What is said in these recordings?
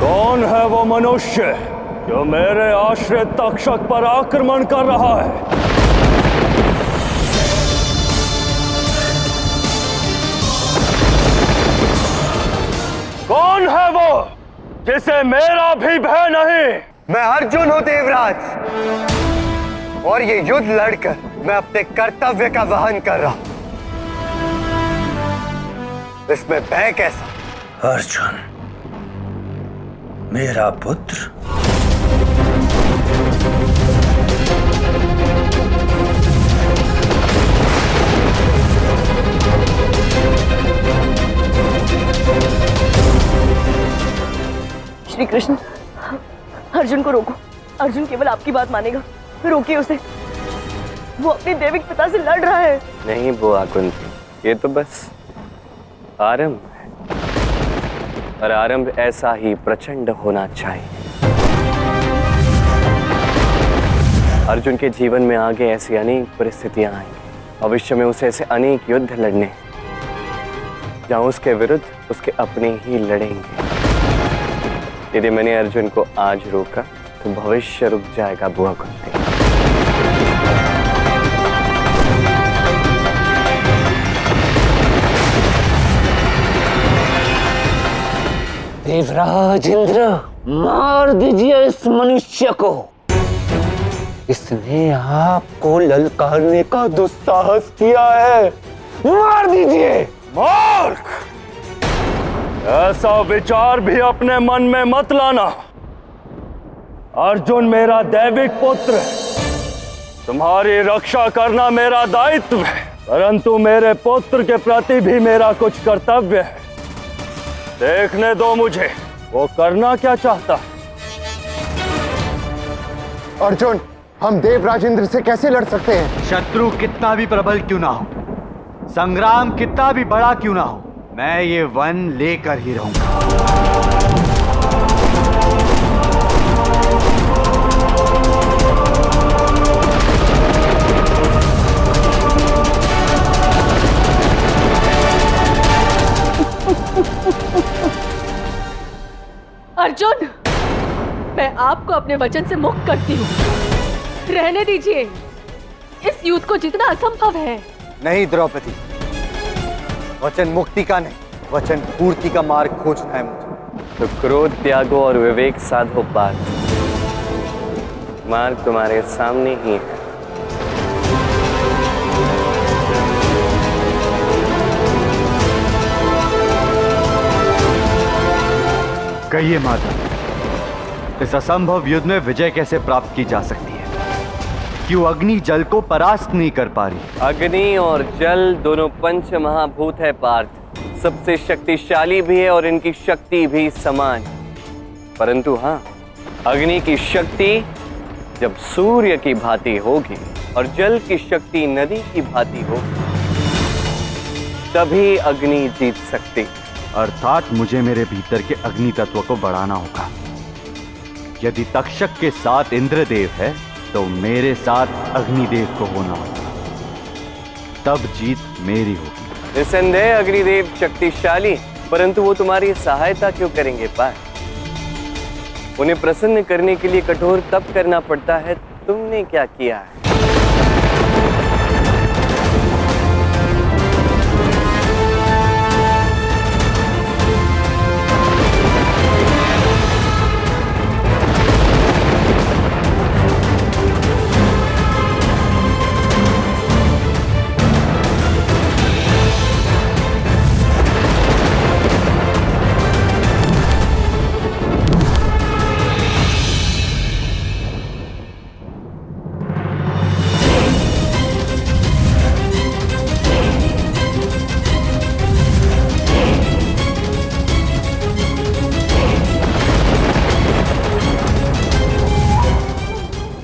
कौन है वो मनुष्य जो मेरे आश्रित तक्षक पर आक्रमण कर रहा है? कौन है वो जिसे मेरा भी भय नहीं? मैं अर्जुन हूं देवराज, और ये युद्ध लड़कर मैं अपने कर्तव्य का वहन कर रहा हूं। इसमें भय कैसा? अर्जुन, मेरा पुत्र? श्री कृष्ण, अर्जुन को रोको। अर्जुन केवल आपकी बात मानेगा, रोकिए उसे। वो अपने दैविक पिता से लड़ रहा है। नहीं बुआ कुंती, ये तो बस आरंभ है, और आरंभ ऐसा ही प्रचंड होना चाहिए। अर्जुन के जीवन में आगे ऐसी अनेक परिस्थितियां आएंगी। भविष्य में उसे ऐसे अनेक युद्ध लड़ने, जहां उसके विरुद्ध उसके अपने ही लड़ेंगे। यदि मैंने अर्जुन को आज रोका तो भविष्य रुक जाएगा बुआ कुंती। देवराज इंद्र, मार दीजिए इस मनुष्य को। इसने आपको ललकारने का दुस्साहस किया है। मार दीजिए। मूर्ख! ऐसा विचार भी अपने मन में मत लाना। अर्जुन मेरा दैविक पुत्र है, तुम्हारी रक्षा करना मेरा दायित्व है, परंतु मेरे पुत्र के प्रति भी मेरा कुछ कर्तव्य है। देखने दो मुझे, वो करना क्या चाहता है। अर्जुन, हम देवराज इंद्र से कैसे लड़ सकते हैं? शत्रु कितना भी प्रबल क्यों ना हो, संग्राम कितना भी बड़ा क्यों ना हो, मैं ये वन लेकर ही रहूंगा। अर्जुन, मैं आपको अपने वचन से मुक्त करती हूँ। रहने दीजिए, इस युद्ध को जितना असंभव है। नहीं द्रौपदी, वचन मुक्ति का नहीं, वचन पूर्ति का मार्ग खोजना है मुझे। तो क्रोध त्यागो और विवेक साधो पार्थ। मार्ग तुम्हारे सामने ही है। कहिए माता, इस असंभव युद्ध में विजय कैसे प्राप्त की जा सकती है? क्यों अग्नि जल को परास्त नहीं कर पा रही? अग्नि और जल दोनों पंच महाभूत है पार्थ, सबसे शक्तिशाली भी है और इनकी शक्ति भी समान। परंतु हाँ, अग्नि की शक्ति जब सूर्य की भांति होगी और जल की शक्ति नदी की भांति होगी, तभी अग्नि जीत सकती। अर्थात मुझे मेरे भीतर के अग्नि तत्व को बढ़ाना होगा। यदि तक्षक के साथ इंद्रदेव है तो मेरे साथ अग्निदेव को होना होगा, तब जीत मेरी होगी। निसंदेह अग्निदेव शक्तिशाली, परंतु वो तुम्हारी सहायता क्यों करेंगे पार्थ? उन्हें प्रसन्न करने के लिए कठोर तप करना पड़ता है। तुमने क्या किया है?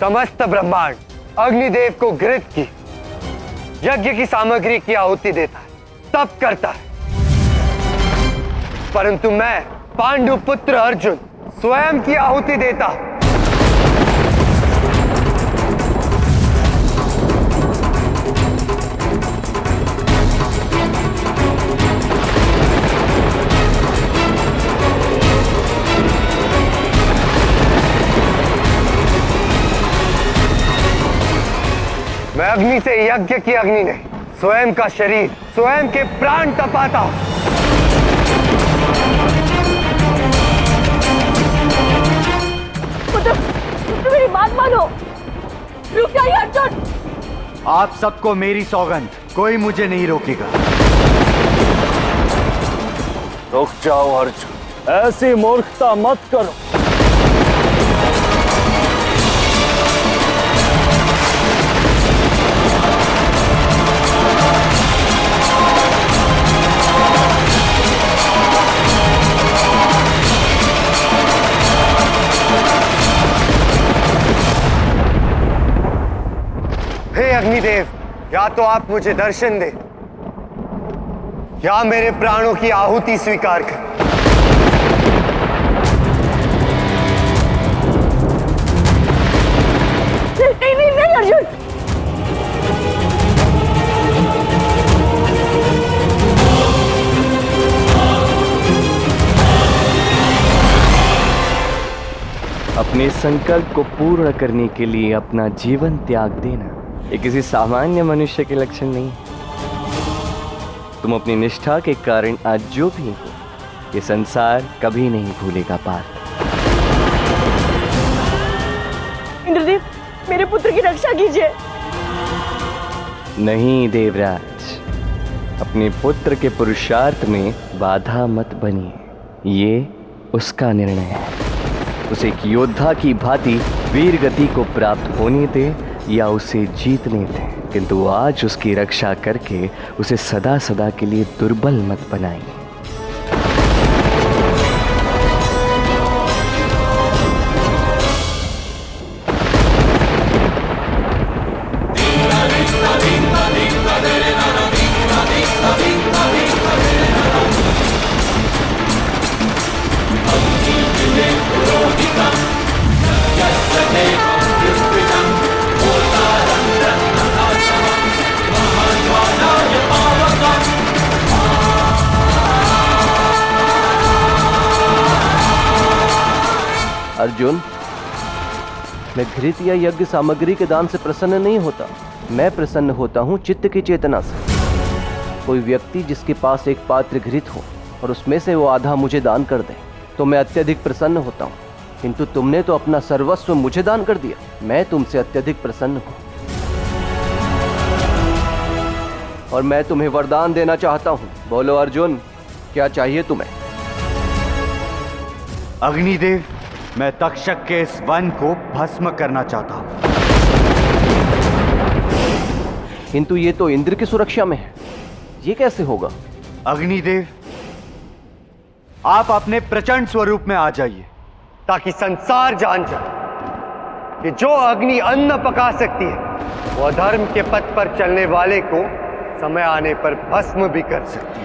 समस्त ब्रह्मांड अग्निदेव को घृत की यज्ञ की सामग्री की आहुति देता है, तप करता है। परंतु मैं पांडु पुत्र अर्जुन स्वयं की आहुति देता हूं। अग्नि से यज्ञ की अग्नि नहीं, स्वयं का शरीर, स्वयं के प्राण तपाता हूं। पुत्र, पुत्र मेरी बात मानो। रुक जाइए अर्जुन। आप सबको मेरी सौगंध, कोई मुझे नहीं रोकेगा। रुक जाओ अर्जुन, ऐसी मूर्खता मत करो। हे अग्निदेव, या तो आप मुझे दर्शन दे या मेरे प्राणों की आहुति स्वीकार कर। नहीं नहीं नहीं अर्जुन। अपने संकल्प को पूर्ण करने के लिए अपना जीवन त्याग देना ये किसी सामान्य मनुष्य के लक्षण नहीं है। तुम अपनी निष्ठा के कारण आज जो भी हो, ये संसार कभी नहीं भूलेगा पार्थ। इंद्रदेव, मेरे पुत्र की रक्षा कीजिए। नहीं देवराज, अपने पुत्र के पुरुषार्थ में बाधा मत बनिए, ये उसका निर्णय है। उसे एक योद्धा की भांति वीर गति को प्राप्त होने दे या उसे जीतने दे, किंतु आज उसकी रक्षा करके उसे सदा सदा के लिए दुर्बल मत बनाइए। अर्जुन, मैं घृत या यज्ञ सामग्री के दान से प्रसन्न नहीं होता। मैं प्रसन्न होता हूँ चित्त की चेतना से। कोई व्यक्ति जिसके पास एक पात्र घृत हो और उसमें से वो आधा मुझे दान कर दे तो मैं अत्यधिक प्रसन्न होता हूँ, किंतु तुमने तो अपना सर्वस्व मुझे दान कर दिया। मैं तुमसे अत्यधिक प्रसन्न हूँ और मैं तुम्हें वरदान देना चाहता हूँ। बोलो अर्जुन, क्या चाहिए तुम्हें? अग्निदेव, मैं तक्षक के इस वन को भस्म करना चाहता हूं। किंतु ये तो इंद्र की सुरक्षा में है, ये कैसे होगा? अग्निदेव, आप अपने प्रचंड स्वरूप में आ जाइए ताकि संसार जान जाए कि जो अग्नि अन्न पका सकती है वो अधर्म के पथ पर चलने वाले को समय आने पर भस्म भी कर सकती है।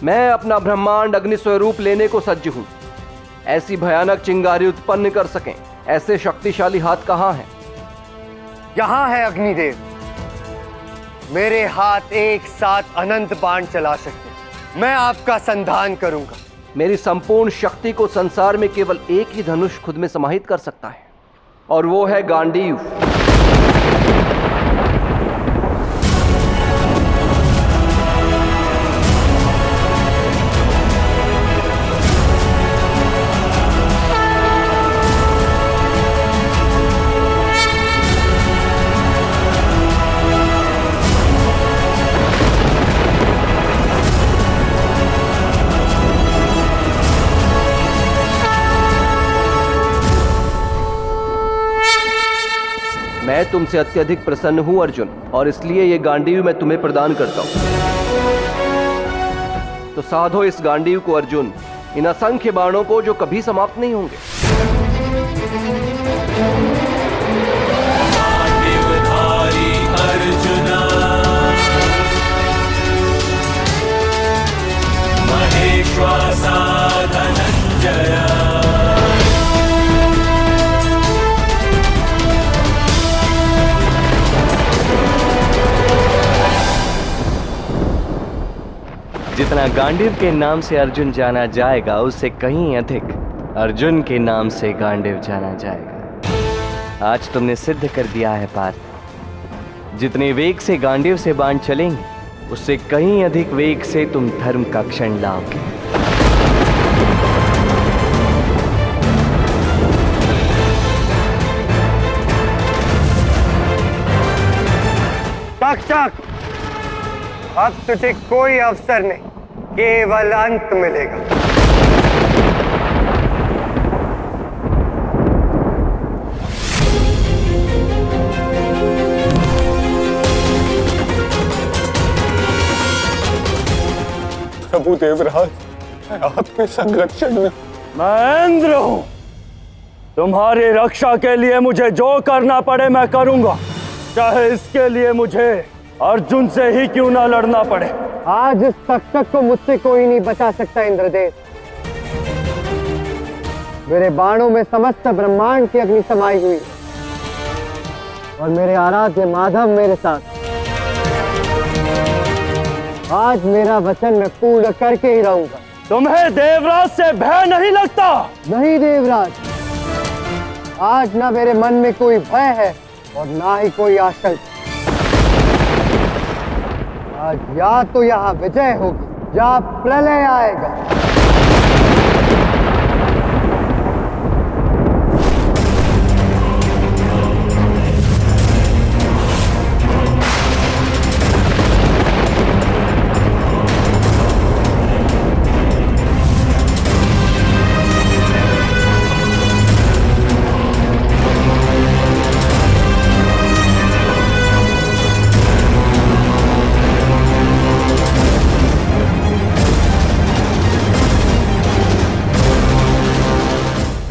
मैं अपना ब्रह्मांड अग्नि स्वरूप लेने को सज्ज हूं। ऐसी भयानक चिंगारी उत्पन्न कर सकें ऐसे शक्तिशाली हाथ कहां हैं? यहां है अग्निदेव। मेरे हाथ एक साथ अनंत बाण चला सकते हैं। मैं आपका संधान करूंगा। मेरी संपूर्ण शक्ति को संसार में केवल एक ही धनुष खुद में समाहित कर सकता है, और वो है गांडीव। मैं तुमसे अत्यधिक प्रसन्न हूं अर्जुन, और इसलिए ये गांडीव मैं तुम्हें प्रदान करता हूं। तो साधो इस गांडीव को अर्जुन, इन असंख्य बाणों को जो कभी समाप्त नहीं होंगे। अर्जुना महेश्वासा धनंजय। जितना गांडीव के नाम से अर्जुन जाना जाएगा, उससे कहीं अधिक अर्जुन के नाम से गांडीव जाना जाएगा। आज तुमने सिद्ध कर दिया है पार्थ। जितने वेग से गांडीव से बाण चलेंगे, उससे कहीं अधिक वेग से तुम धर्म का क्षण लाओगे। तक्षक, अब तुझे कोई अवसर नहीं, केवल अंत मिलेगा। प्रभु देवराज, मैं आपके संरक्षण में। मैं इंद्र हूं। तुम्हारी रक्षा के लिए मुझे जो करना पड़े मैं करूंगा, चाहे इसके लिए मुझे अर्जुन से ही क्यों ना लड़ना पड़े। आज इस तक्षक को मुझसे कोई नहीं बचा सकता इंद्रदेव। मेरे बाणों में समस्त ब्रह्मांड की अग्नि समाई हुई और मेरे आराध्य माधव मेरे साथ। आज मेरा वचन मैं पूर्ण करके ही रहूंगा। तुम्हें देवराज से भय नहीं लगता? नहीं देवराज, आज ना मेरे मन में कोई भय है और ना ही कोई आशंका। आज या तो यहाँ विजय होगी या प्रलय आएगा।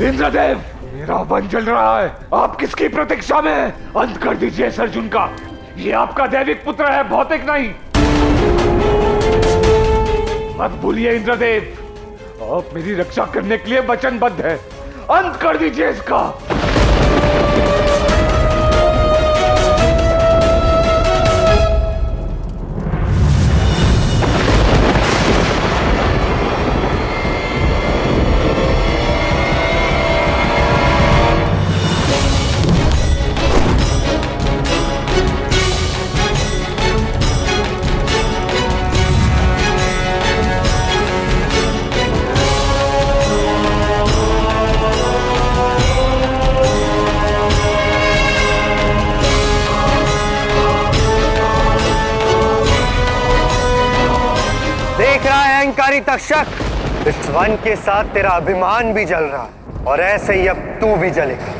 इंद्रदेव, मेरा वन जल रहा है। आप किसकी प्रतीक्षा में हैं? अंत कर दीजिए इस अर्जुन का। ये आपका दैविक पुत्र है, भौतिक नहीं। मत भूलिए इंद्रदेव, आप मेरी रक्षा करने के लिए वचनबद्ध हैं। अंत कर दीजिए इसका। देख रहा है अहंकारी तक्षक, इस वन के साथ तेरा अभिमान भी जल रहा है और ऐसे ही अब तू भी जलेगा।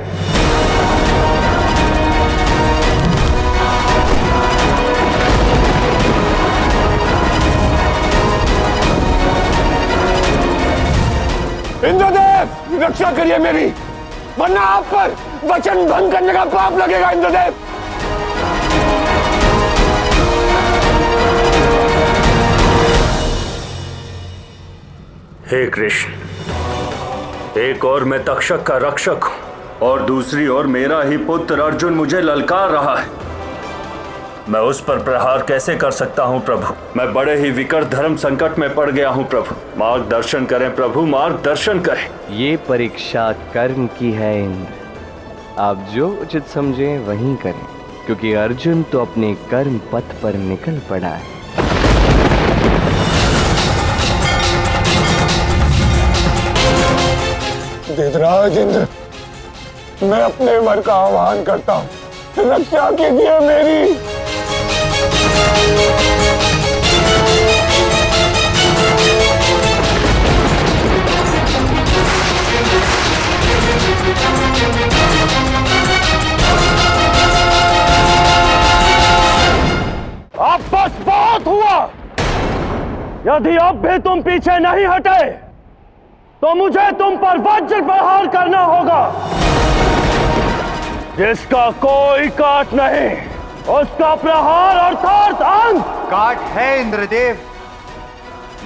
इंद्रदेव, रक्षा करिए मेरी, वरना आप पर वचन भंग करने का पाप लगेगा। इंद्रदेव, हे कृष्ण, एक और मैं तक्षक का रक्षक हूं और दूसरी ओर मेरा ही पुत्र अर्जुन मुझे ललकार रहा है। मैं उस पर प्रहार कैसे कर सकता हूं प्रभु? मैं बड़े ही विकट धर्म संकट में पड़ गया हूं प्रभु। मार्गदर्शन करें प्रभु, मार्गदर्शन करें। ये परीक्षा कर्म की है इंद्र, आप जो उचित समझे वहीं करें, क्योंकि अर्जुन तो अपने कर्म पथ पर निकल पड़ा है। देवराज इंद्र, मैं अपने वर का आह्वान करता हूँ, रक्षा कीजिए मेरी। अब बस बहुत हुआ। यदि अब भी तुम पीछे नहीं हटे तो मुझे तुम पर वज्र प्रहार करना होगा, जिसका कोई काट नहीं, उसका प्रहार अर्थात अंत। काट है इंद्रदेव,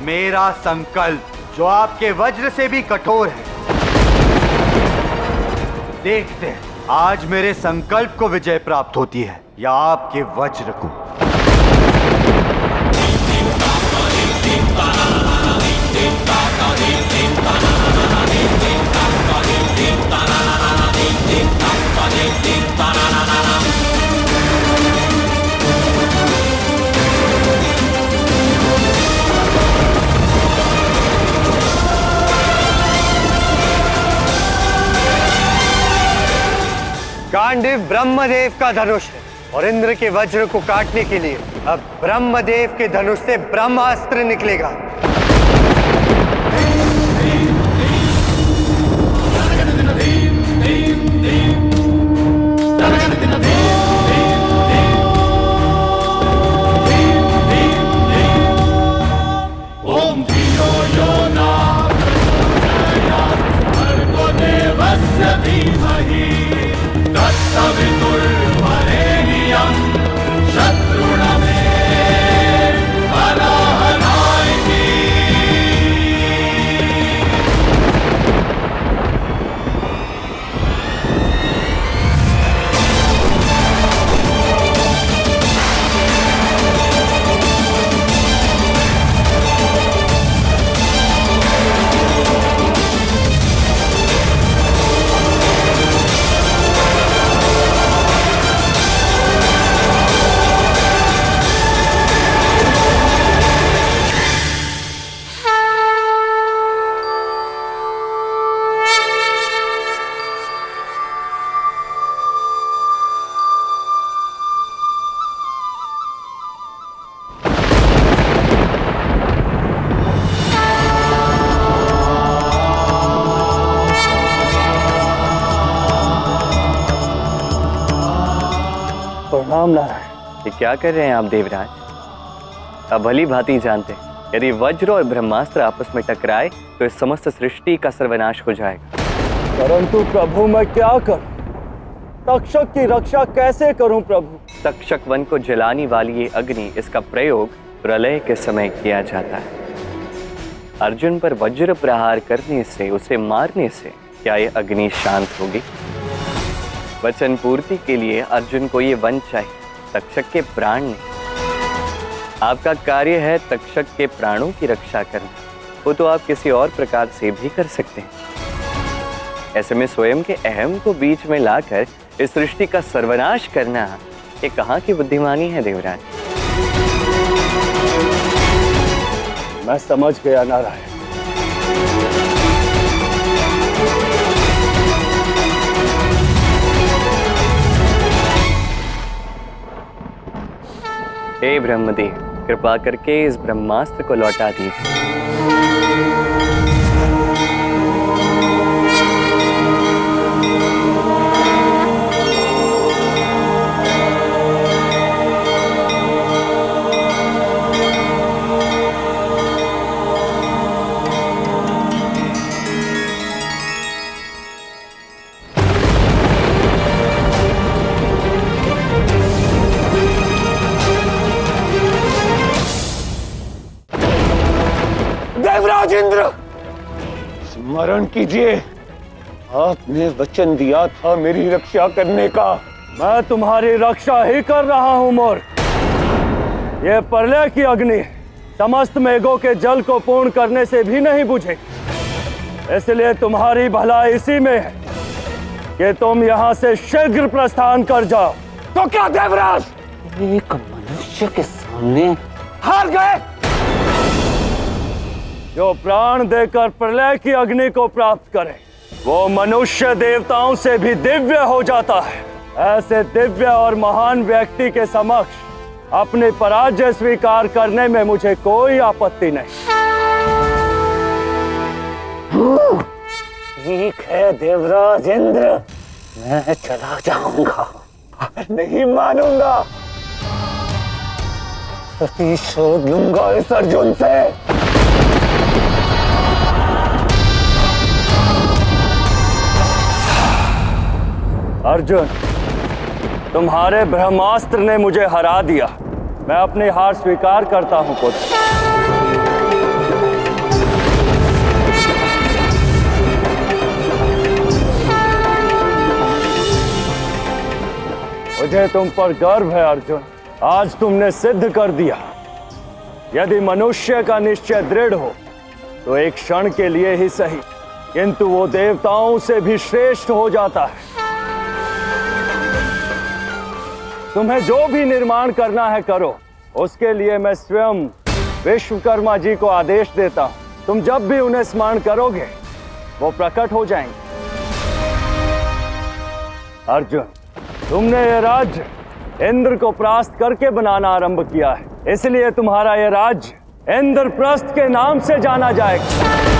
मेरा संकल्प जो आपके वज्र से भी कठोर है। देखते हैं आज मेरे संकल्प को विजय प्राप्त होती है या आपके वज्र को। Ding गांडीव ब्रह्मदेव का धनुष है और इंद्र के वज्र को काटने के लिए अब ब्रह्मदेव के धनुष से ब्रह्मास्त्र निकलेगा। ओम धियो यो न प्रचोदयात् भर्गो देवस्य धीमहि तत्सवितुर्वरेण्यं शत्रुणमे अनाहनायति। प्रणाम नारायण। ये क्या कर रहे हैं आप देवराज? आप भली भांति जानते हैं यदि वज्र और ब्रह्मास्त्र आपस में टकराए तो इस समस्त सृष्टि का सर्वनाश हो जाएगा। परंतु प्रभु मैं क्या करूं? तक्षक की रक्षा कैसे करूं प्रभु? तक्षक वन को जलाने वाली ये अग्नि, इसका प्रयोग प्रलय के समय किया जाता है। अर्जुन पर वज्र प्रहार करने से, उसे मारने से क्या ये अग्नि शांत होगी? वचन पूर्ति के लिए अर्जुन को ये वन चाहिए, तक्षक के प्राण नहीं। आपका कार्य है तक्षक के प्राणों की रक्षा करना, वो तो आप किसी और प्रकार से भी कर सकते हैं। ऐसे में स्वयं के अहम को बीच में लाकर इस सृष्टि का सर्वनाश करना, ये कहाँ की बुद्धिमानी है देवराज? मैं समझ गया नारायण। हे ब्रह्मदेव, कृपा करके इस ब्रह्मास्त्र को लौटा दीजिए। देवराज इंद्र, स्मरण कीजिए, आपने वचन दिया था मेरी रक्षा करने का। मैं तुम्हारी रक्षा ही कर रहा हूं मूर्ख। ये प्रलय की अग्नि समस्त मेघों के जल को पूर्ण करने से भी नहीं बुझे, इसलिए तुम्हारी भलाई इसी में है कि तुम यहाँ से शीघ्र प्रस्थान कर जाओ। तो क्या देवराज एक मनुष्य के सामने हार गए? जो प्राण देकर प्रलय की अग्नि को प्राप्त करे वो मनुष्य देवताओं से भी दिव्य हो जाता है। ऐसे दिव्य और महान व्यक्ति के समक्ष अपनी पराजय स्वीकार करने में मुझे कोई आपत्ति नहीं। ठीक है देवराज इंद्र, मैं चला जाऊंगा, नहीं मानूंगा। प्रतिशोध लूंगा इस अर्जुन से। अर्जुन, तुम्हारे ब्रह्मास्त्र ने मुझे हरा दिया। मैं अपनी हार स्वीकार करता हूं पुत्र। मुझे तुम पर गर्व है अर्जुन। आज तुमने सिद्ध कर दिया, यदि मनुष्य का निश्चय दृढ़ हो तो एक क्षण के लिए ही सही, किंतु वो देवताओं से भी श्रेष्ठ हो जाता है। तुम्हें जो भी निर्माण करना है करो, उसके लिए मैं स्वयं विश्वकर्मा जी को आदेश देता हूं। तुम जब भी उन्हें स्मरण करोगे वो प्रकट हो जाएंगे। अर्जुन, तुमने ये राज्य इंद्र को परास्त करके बनाना आरंभ किया है, इसलिए तुम्हारा ये राज्य इंद्रप्रस्थ के नाम से जाना जाएगा।